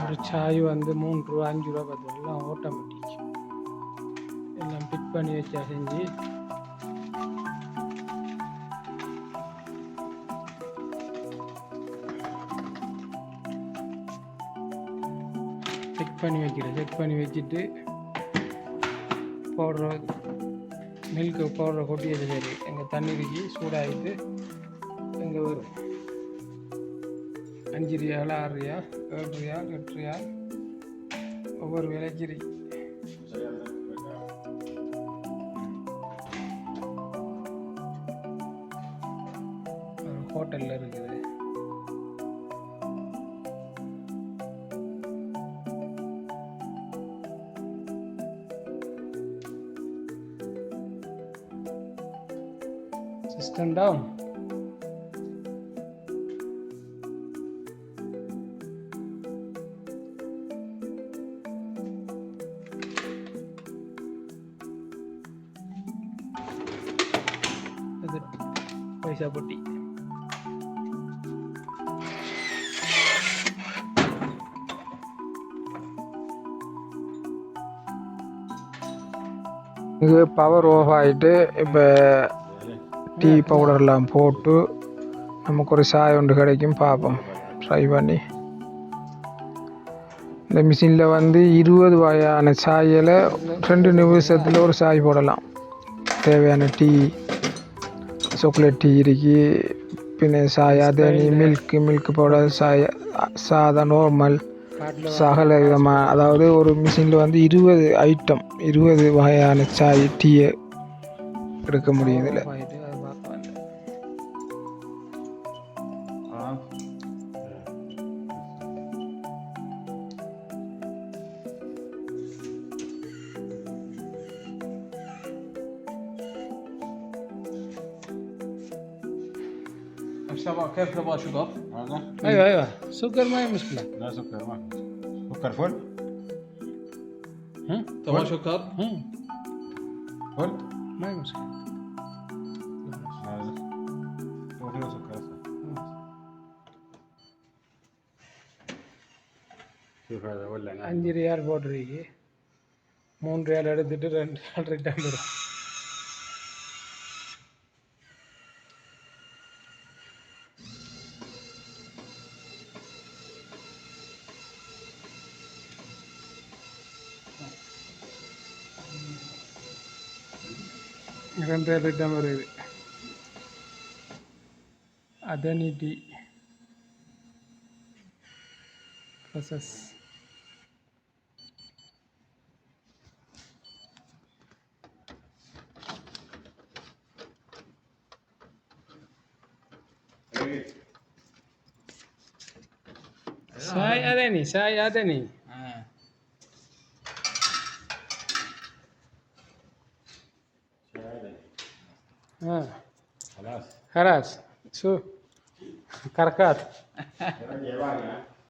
ஒரு சாய் வந்து 3 ரூபா 5 ரூபா 10 ரூபா எல்லாம் ஆட்டோமேட்டிக் எல்லாம் பிட் பண்ணி வச்சா செஞ்சு செக் பண்ணி வைக்கிறேன். செக் பண்ணி வச்சுட்டு பவுடர் மில்க்கு பவுடரை கொட்டி வச்சு சரி எங்கள் தண்ணீருக்கு சூடாகிட்டு எங்கே வரும் 5 ரியால் 6 ரியால் 7 ரியால் 8 ரியால் ஒவ்வொரு விலைக்கு இருக்கு. ஒரு ஹோட்டலில் இருக்குது. System down. That's it. Paisa putti. இது பவர் ஆஃப் ஆகிட்டு இப்போ டீ பவுடர்லாம் போட்டு நமக்கு ஒரு சாய் ஒன்று கிடைக்கும். பார்ப்போம் ட்ரை பண்ணி. இந்த மிஷினில் வந்து 20 வகையான சாயில் 2 நிமிஷத்தில் ஒரு சாய் போடலாம். தேவையான டீ சாக்லேட் டீ இருக்கு, பின்ன சாய் அதனி மில்க் பவுடர் சாய் சாதா நார்மல் சகல விதமான, அதாவது ஒரு மிஷினில் வந்து 20 ஐட்டம் 20 வகையான சாய் டீயை எடுக்க முடியும். இதில் كيف تبغى شكر؟ هذا؟ ايوه سكر ما هي مشكله. لا سكر ما في سكر فل؟ تبغى شكر؟ فل؟ ما هي مشكله. هذا هو فيه سكر. شوف هذا ولا 5 ரியால் போடுறீங்க, 3 ரியால் எடுத்துட்டு 2 ரியால் ரிட்டர்ன் வரும். ரிட்டர்ன் வருது. அதனி டீ ப்ராசஸ். شاي أدني خلاص شو كركات